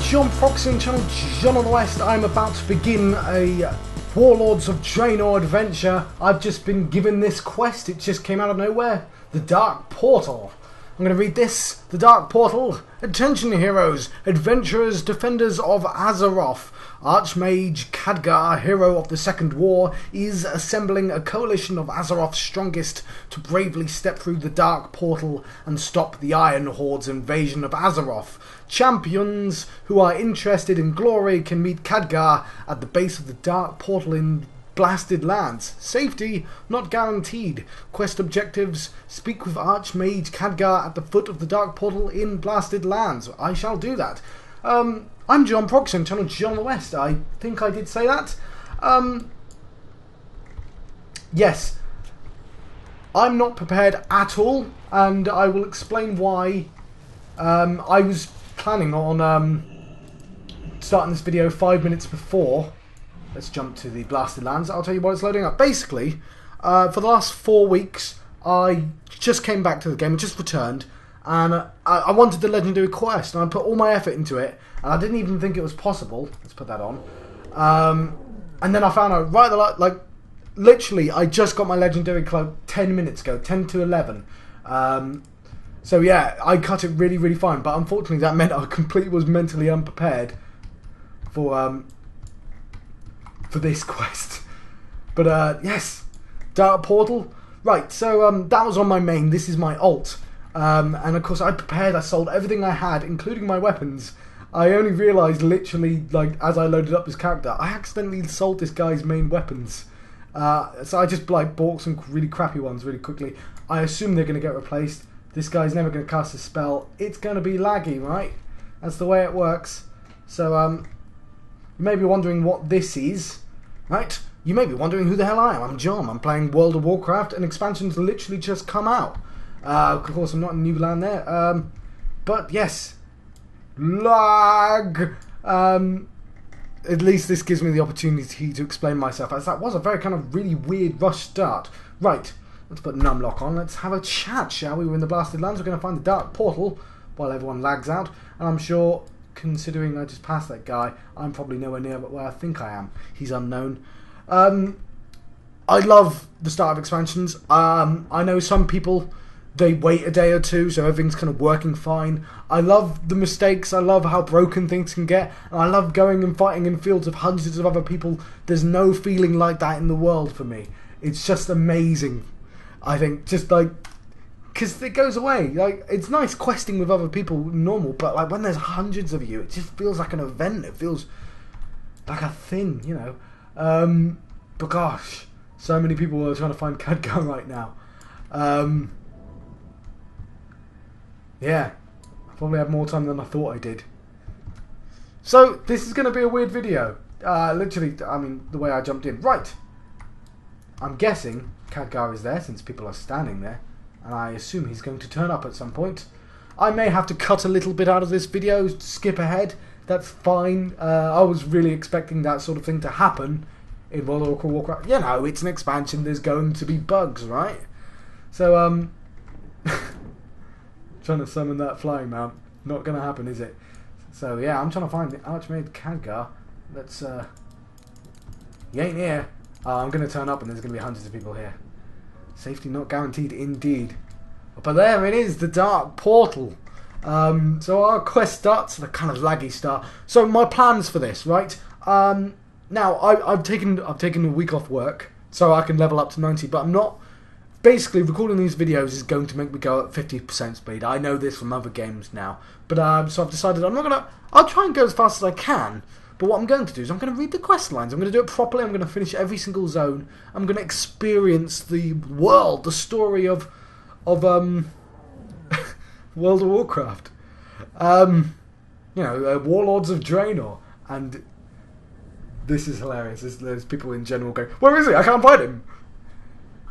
John Proxy, channel John on the West. I'm about to begin a Warlords of Draenor adventure. I've just been given this quest. It just came out of nowhere. The Dark Portal. I'm going to read this. The Dark Portal. Attention heroes, adventurers, defenders of Azeroth. Archmage Khadgar, hero of the Second War, is assembling a coalition of Azeroth's strongest to bravely step through the Dark Portal and stop the Iron Horde's invasion of Azeroth. Champions who are interested in glory can meet Khadgar at the base of the Dark Portal in Blasted Lands. Safety not guaranteed. Quest objectives: speak with Archmage Khadgar at the foot of the Dark Portal in Blasted Lands. I shall do that. I'm John Proxy, channel John the West. I think I did say that. Yes. I'm not prepared at all, and I will explain why. I was planning on starting this video 5 minutes before. Let's jump to the Blasted Lands. I'll tell you why it's loading up. Basically, for the last 4 weeks, I just came back to the game, just returned, and I wanted the legendary quest, and I put all my effort into it, and I didn't even think it was possible. Let's put that on. And then I found out, like, literally, I just got my legendary cloak 10 minutes ago, 10 to 11. So yeah, I cut it really, really fine, but unfortunately that meant I completely was mentally unprepared for this quest. But yes, Dark Portal. Right, so that was on my main. This is my alt. And of course I prepared, I sold everything I had, including my weapons. I only realised literally, like, as I loaded up this character, I accidentally sold this guy's main weapons. So I just like bought some really crappy ones really quickly. I assume they're going to get replaced. This guy's never going to cast a spell. It's going to be laggy, right? That's the way it works. So you may be wondering what this is, right? You may be wondering who the hell I am. I'm John. I'm playing World of Warcraft, and expansion's literally just come out. Of course, I'm not in New Land there. But yes, lag. At least this gives me the opportunity to explain myself, as that was a very kind of really weird rush start. Right, let's put Numlock on. Let's have a chat, shall we? We're in the Blasted Lands. We're going to find the Dark Portal while everyone lags out. And I'm sure, considering I just passed that guy, I'm probably nowhere near where I think I am. He's unknown. I love the start of expansions. I know some people, they wait a day or two, so everything's kind of working fine. I love the mistakes, I love how broken things can get, and I love going and fighting in fields of hundreds of other people. There's no feeling like that in the world for me. It's just amazing, I think, just like, because it goes away. Like, it's nice questing with other people, normal, but like when there's hundreds of you, it just feels like an event. It feels like a thing, you know. But gosh, so many people are trying to find Khadgar right now. Yeah, I probably have more time than I thought I did. So, this is going to be a weird video. Literally, I mean, the way I jumped in. Right. I'm guessing Khadgar is there, since people are standing there. And I assume he's going to turn up at some point. I may have to cut a little bit out of this video, skip ahead. That's fine. I was really expecting that sort of thing to happen in World of Warcraft. You know, it's an expansion, there's going to be bugs, right? So, trying to summon that flying mount. Not going to happen, is it? So, yeah, I'm trying to find the Archmage Khadgar. Let's, he ain't here. I'm going to turn up and there's going to be hundreds of people here. Safety not guaranteed, indeed. But there it is, the Dark Portal. So our quest starts, the kind of laggy start. So my plans for this, right? Now, I've taken a week off work, so I can level up to 90, but I'm not. Basically, recording these videos is going to make me go at 50% speed. I know this from other games now. But, so I've decided I'll try and go as fast as I can. But what I'm going to do is I'm going to read the quest lines. I'm going to do it properly. I'm going to finish every single zone. I'm going to experience the world, the story of World of Warcraft. You know, Warlords of Draenor. And this is hilarious. There's people in general going, where is he? I can't find him.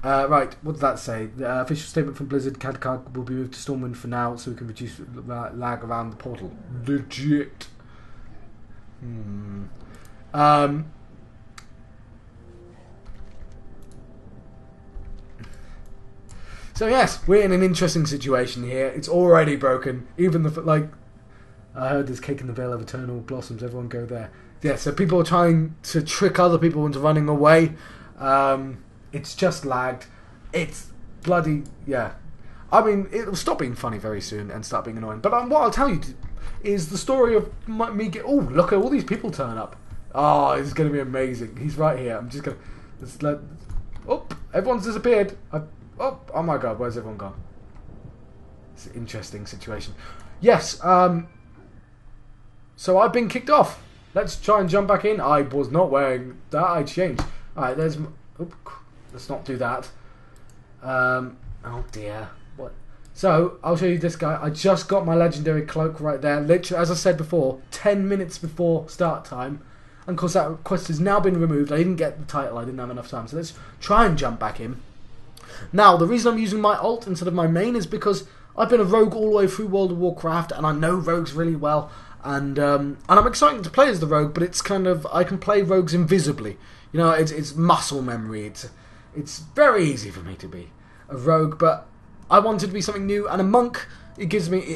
Right, what does that say? The official statement from Blizzard: Khadgar will be moved to Stormwind for now, so we can reduce lag around the portal. Legit. So yes, we're in an interesting situation here. It's already broken. Even the I heard there's Cake in the Vale of Eternal Blossoms. Everyone go there. Yeah, so people are trying to trick other people into running away. It's just lagged. It's bloody... Yeah. I mean, it'll stop being funny very soon and start being annoying. But what I'll tell you is the story of me get... Oh, look at all these people turn up. Oh, it's going to be amazing. He's right here. I'm just going to... Let's let... Oh, everyone's disappeared. Oh my god, where's everyone gone? It's an interesting situation. Yes, so I've been kicked off. Let's try and jump back in. I was not wearing that. I changed. Alright, there's... Oh, let's not do that. Oh dear. What? So, I'll show you this guy. I just got my legendary cloak right there. Literally, as I said before, 10 minutes before start time. And of course that quest has now been removed. I didn't get the title. I didn't have enough time. So let's try and jump back in. Now, the reason I'm using my alt instead of my main is because I've been a rogue all the way through World of Warcraft, and I know rogues really well, and I'm excited to play as the rogue, but it's kind of, I can play rogues invisibly. You know, it's muscle memory. It's very easy for me to be a rogue, but I wanted to be something new, and a monk, it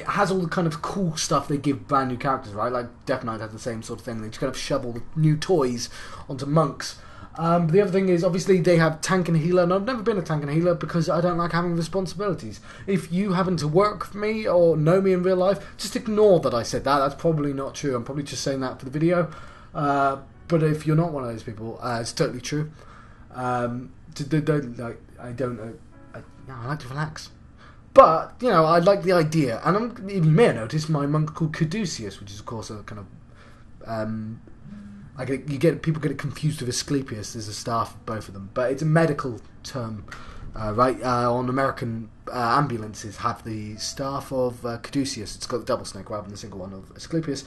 has all the kind of cool stuff they give brand new characters, right? Like Death Knight had the same sort of thing. They just kind of shove all the new toys onto monks. But the other thing is, obviously, they have tank and healer, and I've never been a tank and healer because I don't like having responsibilities. If you happen to work for me or know me in real life, just ignore that I said that. That's probably not true. I'm probably just saying that for the video. But if you're not one of those people, it's totally true. I like to relax. But, you know, I like the idea. And you may have noticed my monk called Caduceus, which is, of course, a kind of... people get it confused with Asclepius. There's a staff of both of them, but it's a medical term, right? On American ambulances, have the staff of Caduceus. It's got the double snake rather than the single one of Asclepius.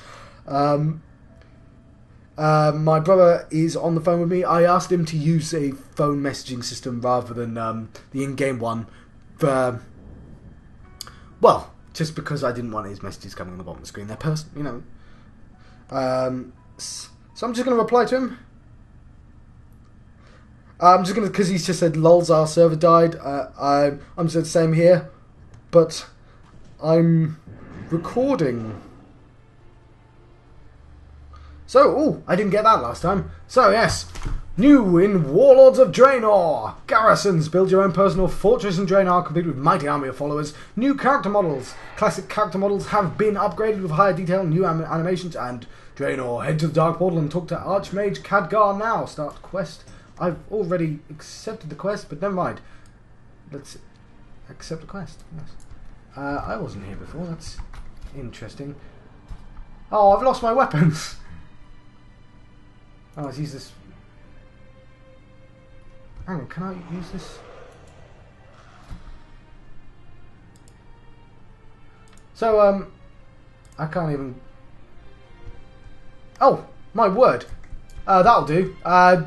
My brother is on the phone with me. I asked him to use a phone messaging system rather than the in-game one. Well, just because I didn't want his messages coming on the bottom of the screen. They're personal, you know. So I'm just going to reply to him. I'm just going to, because he's just said, lols, our server died. I'm just the same here. But I'm recording. So, I didn't get that last time. So, yes. New in Warlords of Draenor. Garrisons. Build your own personal fortress in Draenor, complete with mighty army of followers. New character models. Classic character models have been upgraded with higher detail, new animations, and Draenor. Head to the Dark Portal and talk to Archmage Khadgar now. Start quest. I've already accepted the quest, but never mind. Let's accept the quest. Yes. I wasn't here before. That's interesting. Oh, I've lost my weapons. Oh, let's use this. Hang on, can I use this? So, I can't even... Oh, my word. That'll do. I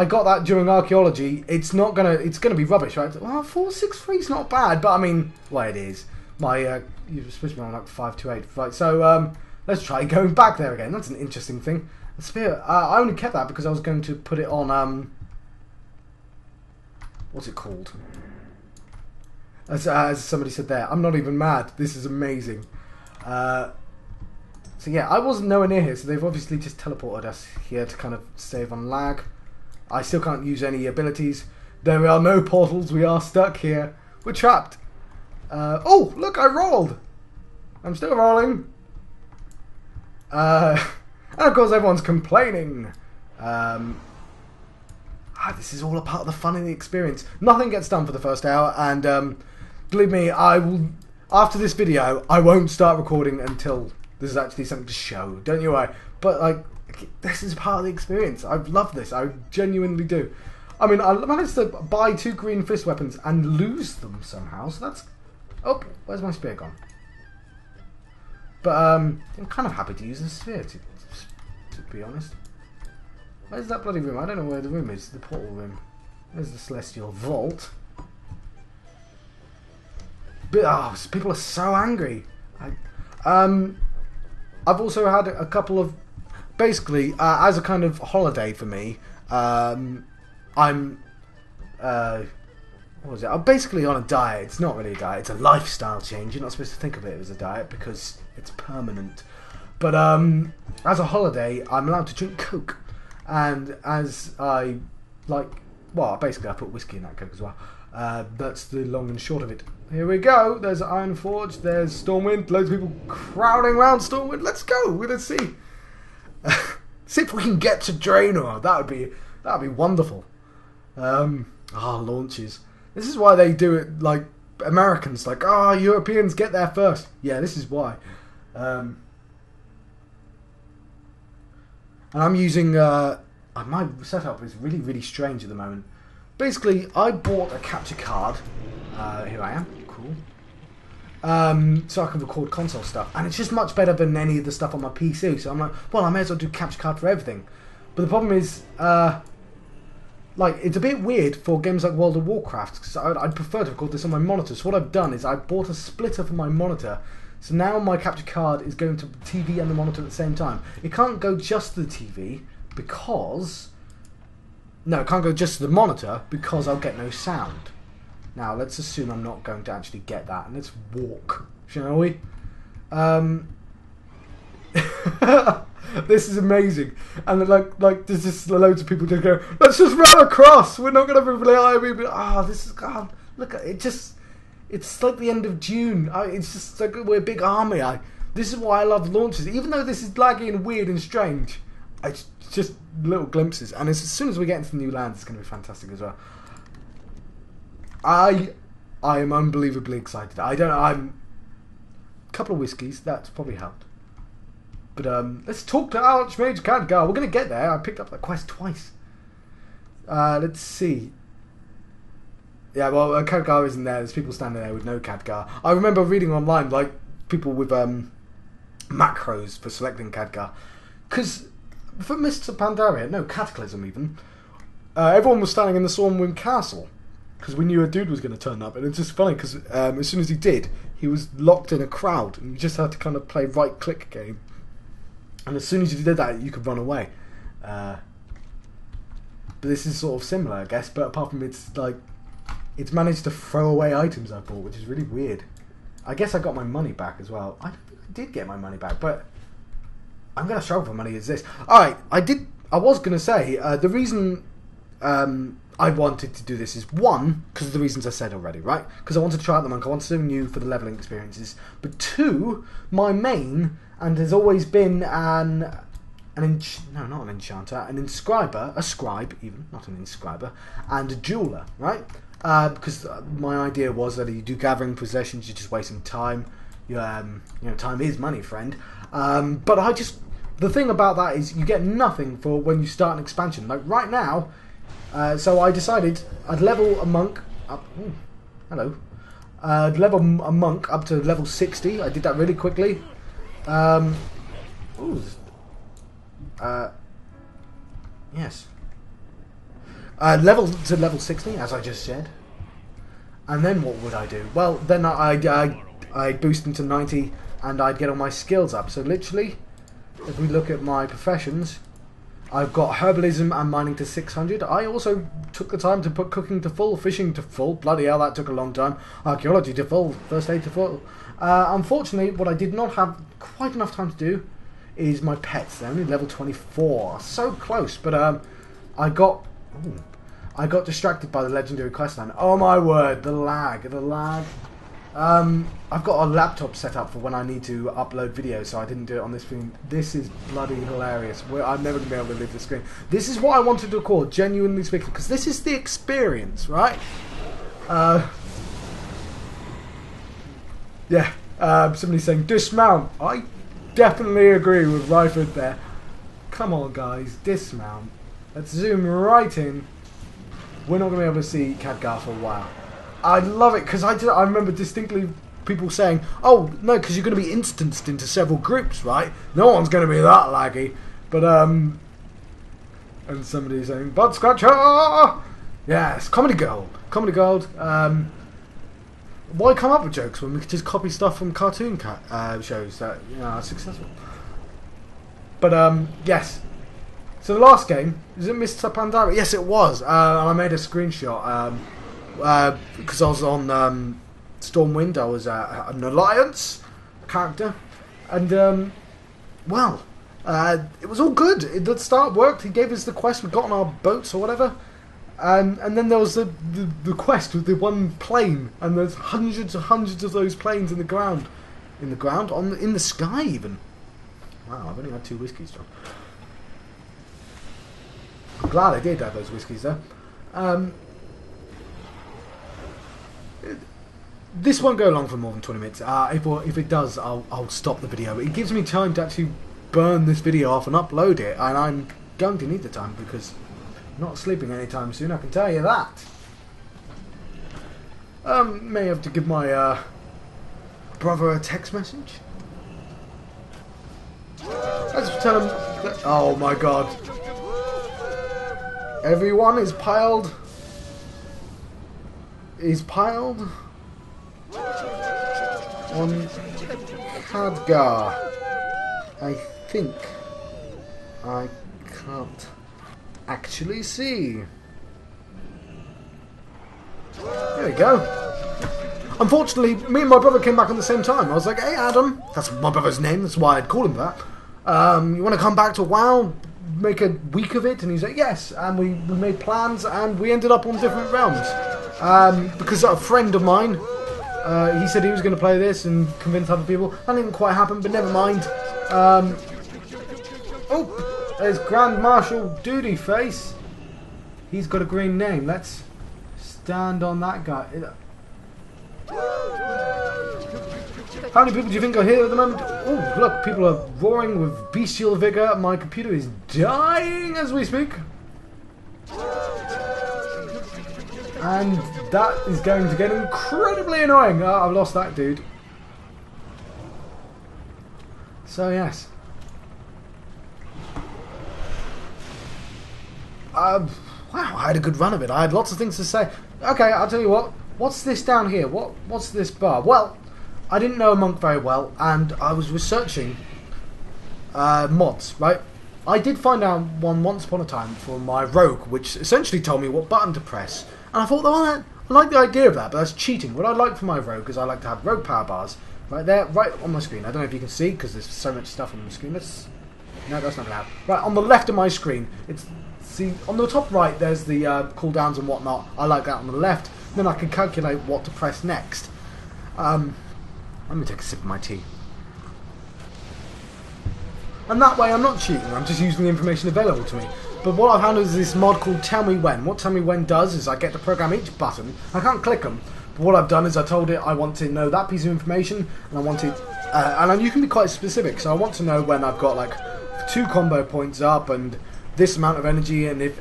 got that during archaeology. It's gonna be rubbish, right? Well, 463 is not bad, but I mean, well, it is. My, you're supposed to be on like 528, right? So, let's try going back there again. That's an interesting thing. The spear, I only kept that because I was going to put it on, what's it called? As somebody said there, I'm not even mad. This is amazing. So yeah, I wasn't nowhere near here, so they've obviously just teleported us here to kind of save on lag. I still can't use any abilities. There are no portals, we are stuck here. We're trapped. Oh, look, I rolled! I'm still rolling. And of course everyone's complaining. This is all a part of the fun of the experience. Nothing gets done for the first hour, and believe me, I will. After this video, I won't start recording until there's actually something to show. Don't you worry. But like, this is part of the experience. I've loved this. I genuinely do. I mean, I managed to buy 2 green fist weapons and lose them somehow. So that's. Oh, where's my spear gone? But I'm kind of happy to use the spear, to be honest. Where's that bloody room? I don't know where the room is. The portal room. There's the Celestial Vault. But people are so angry. I've also had a couple of, basically, as a kind of holiday for me. I'm what was it? I'm basically on a diet. It's not really a diet. It's a lifestyle change. You're not supposed to think of it as a diet because It's permanent. But as a holiday, I'm allowed to drink Coke. And as I like, well, basically I put whiskey in that Coke as well. That's the long and short of it. Here we go. There's Ironforge. There's Stormwind. Loads of people crowding around Stormwind. Let's go. We're gonna see. See if we can get to Draenor. That would be wonderful. Launches. This is why they do it like Americans. Like, Europeans get there first. Yeah, this is why. And I'm using. My setup is really, really strange at the moment. Basically, I bought a capture card. Here I am. Cool. So I can record console stuff. And it's just much better than any of the stuff on my PC. So I'm like, well, I may as well do capture card for everything. But the problem is, it's a bit weird for games like World of Warcraft. Because I'd prefer to record this on my monitor. So what I've done is I bought a splitter for my monitor. So now my capture card is going to the TV and the monitor at the same time. It can't go just to the TV because... No, it can't go just to the monitor because I'll get no sound. Now, let's assume I'm not going to actually get that. And let's walk, shall we? This is amazing. And like there's just loads of people just go, let's just run across. We're not going to be this is gone. Look, it's like the end of June. It's just like we're a big army. This is why I love launches. Even though this is laggy and weird and strange, it's just little glimpses. And as soon as we get into the new lands, it's going to be fantastic as well. I am unbelievably excited. I'm a couple of whiskies. That's probably helped. But let's talk to Archmage Khadgar. We're going to get there. I picked up that quest twice. Let's see. Yeah, well, Khadgar isn't there. There's people standing there with no Khadgar. I remember reading online, like, people with macros for selecting Khadgar. Because for Mr. Pandaria, no, Cataclysm even, everyone was standing in the Stormwind Castle. Because we knew a dude was going to turn up. And it's just funny, because as soon as he did, he was locked in a crowd. And you just had to kind of play right-click game. And as soon as you did that, you could run away. But this is sort of similar, I guess. But apart from it's managed to throw away items I bought, which is really weird. I guess I got my money back as well. I don't think I did get my money back, but I'm going to struggle for money as this. Alright, I was going to say, the reason I wanted to do this is, one, because of the reasons I said already, right? Because I wanted to try out the monk, I wanted something new for the leveling experiences. But two, my main, and has always been an inscriber, a scribe even, not an inscriber, and a jeweler, right? Because my idea was that you do gathering possessions, you're just wasting time. Time is money, friend. But the thing about that is you get nothing for when you start an expansion. Like right now, so I decided I'd level a monk up. Ooh, hello. I'd level a monk up to level 60. I did that really quickly. Yes. Level to level 60, as I just said. And then what would I do? Well, then I'd boost into 90 and I'd get all my skills up. So literally, if we look at my professions, I've got herbalism and mining to 600. I also took the time to put cooking to full, fishing to full. Bloody hell, that took a long time. Archaeology to full, first aid to full. Unfortunately, what I did not have quite enough time to do is my pets. They're only level 24. So close, but I got distracted by the legendary questline. Oh my word, the lag. I've got a laptop set up for when I need to upload videos, so I didn't do it on this screen. This is bloody hilarious. I'm never going to be able to leave the screen. This is what I wanted to record, genuinely speaking, because this is the experience, right? Somebody's saying dismount. I definitely agree with Ryford there. Come on, guys, dismount. Let's zoom right in. We're not going to be able to see Khadgar for a while. I love it, because I remember distinctly people saying, oh, no, because you're going to be instanced into several groups, right? No one's going to be that laggy. But, and somebody saying, butt scratcher! Yes, comedy gold. Comedy gold. Why come up with jokes when we could just copy stuff from cartoon shows that are successful? But, yes. So the last game, is it Mr. Pandaria? Yes, it was. And I made a screenshot. Because I was on Stormwind, I was an Alliance character. And well, it was all good. The start worked. He gave us the quest. We got on our boats or whatever. And then there was the quest with the one plane, and there's hundreds and hundreds of those planes in the ground, in the sky even. Wow, I've only had 2 whiskies, John. I'm glad I did have those whiskies though. This won't go along for more than 20 minutes. If it does, I'll stop the video. It gives me time to actually burn this video off and upload it, and I'm going to need the time because I'm not sleeping anytime soon, I can tell you that. May have to give my brother a text message. Let's tell him that, oh my god. Everyone is piled on Khadgar. I think I can't actually see. There we go. Unfortunately, me and my brother came back at the same time. I was like, hey Adam, that's my brother's name, that's why I'd call him that. You want to come back to WoW, make a week of it? And he's like, yes. And we made plans, and we ended up on different realms. Because a friend of mine, he said he was going to play this and convince other people. That didn't quite happen, but never mind. Oh, there's Grand Marshal Duty Face. He's got a green name. Let's stand on that guy. How many people do you think are here at the moment? Oh, look, people are roaring with bestial vigor. My computer is dying as we speak. And that is going to get incredibly annoying. I've lost that dude. So, yes. Wow, I had a good run of it. I had lots of things to say. Okay, I'll tell you what. What's this down here? What's this bar? Well, I didn't know a monk very well, and I was researching mods, right? I did find out one once upon a time for my rogue, which essentially told me what button to press. And I thought, oh, I like the idea of that, but that's cheating. What I like for my rogue is I like to have rogue power bars right there, right on my screen. I don't know if you can see, because there's so much stuff on the screen. No, that's not allowed. Right, on the left of my screen, see, on the top right, there's the cooldowns and whatnot. I like that on the left. Then I can calculate what to press next. Let me take a sip of my tea. And that way I'm not cheating, I'm just using the information available to me. But what I've found is this mod called Tell Me When. What Tell Me When does is I get to program each button. I can't click them. But what I've done is I told it I want to know that piece of information, and I want it, and you can be quite specific. So I want to know when I've got like 2 combo points up and this amount of energy, and if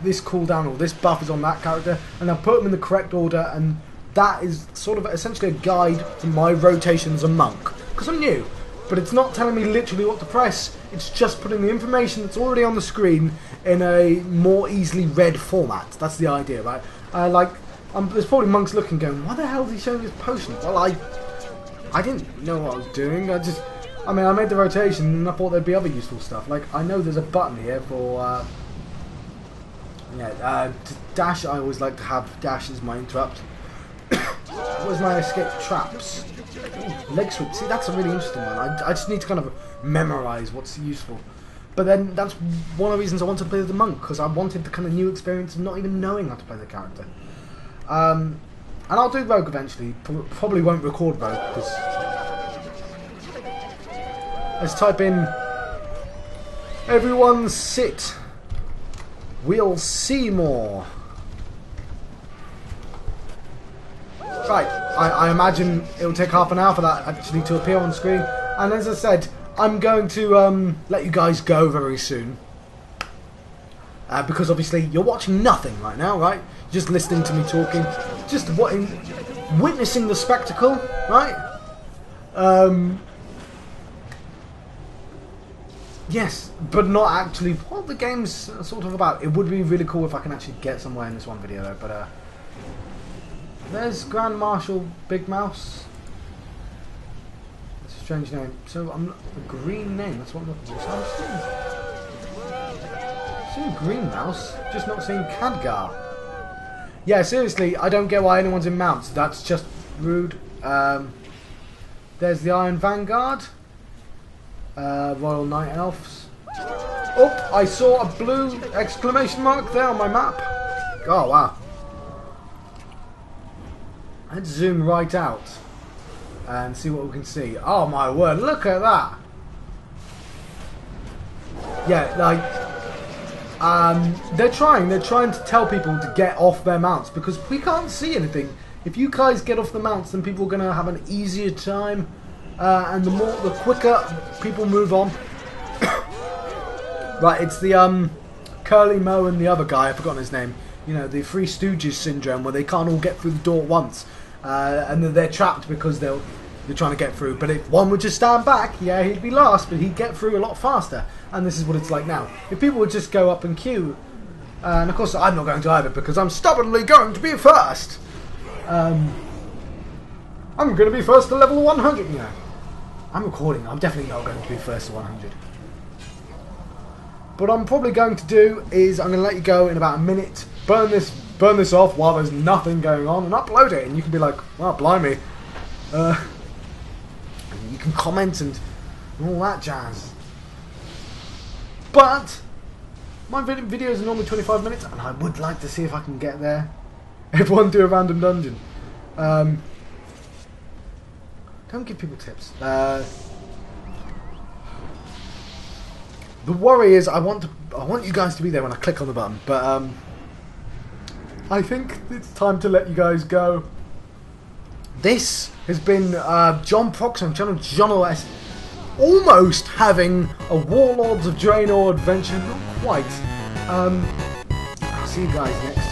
this cooldown or this buff is on that character, and I'll put them in the correct order, and that is sort of essentially a guide to my rotation as a monk. Because I'm new, but it's not telling me literally what to press, it's just putting the information that's already on the screen in a more easily read format. That's the idea, right? There's probably monks looking going, why the hell is he showing his potion? Well, I didn't know what I was doing, I made the rotation and I thought there'd be other useful stuff. Like, I know there's a button here for, to dash. I always like to have dash as my interrupt. Where's my escape traps? Ooh, leg sweep. See, that's a really interesting one. I just need to kind of memorize what's useful. But then that's one of the reasons I wanted to play the monk, because I wanted the kind of new experience of not even knowing how to play the character. And I'll do rogue eventually. Probably won't record rogue because. Let's type in. Everyone sit. We'll see more. Right, I imagine it'll take half an hour for that actually to appear on screen. And as I said, I'm going to let you guys go very soon. Because obviously you're watching nothing right now, right? Just listening to me talking. Just witnessing the spectacle, right? Yes, but not actually what the game's sort of about. It would be really cool if I can actually get somewhere in this one video though, but there's Grand Marshal Big Mouse. That's a strange name. So I'm a green name, that's what I'm looking for. So I'm seeing Green Mouse, just not seeing Khadgar. Yeah, seriously, I don't get why anyone's in mounts. That's just rude. There's the Iron Vanguard. Royal Night Elves. Oh, I saw a blue exclamation mark there on my map. Oh, wow. Let's zoom right out and see what we can see. Oh my word, look at that. Yeah, like, they're trying to tell people to get off their mounts because we can't see anything. If you guys get off the mounts, then people are going to have an easier time, and the quicker people move on. Right, it's the Curly Moe and the other guy, I've forgotten his name. You know, the Three Stooges syndrome, where they can't all get through the door at once, and then they're trapped because they're trying to get through. But if one would just stand back, yeah, he'd be last, but he'd get through a lot faster. And this is what it's like now. If people would just go up and queue, and of course I'm not going to either because I'm stubbornly going to be first. I'm going to be first to level 100, you know. I'm recording, I'm definitely not going to be first to 100. What I'm probably going to do is I'm going to let you go in about a minute, burn this off while there's nothing going on, and upload it, and you can be like, well, blimey. And you can comment and all that jazz. But my videos are normally 25 minutes, and I would like to see if I can get there. Everyone do a random dungeon. Don't give people tips. The worry is I want you guys to be there when I click on the button, but I think it's time to let you guys go. This has been John Proxy on channel John OS, almost having a Warlords of Draenor adventure, not quite. I'll see you guys next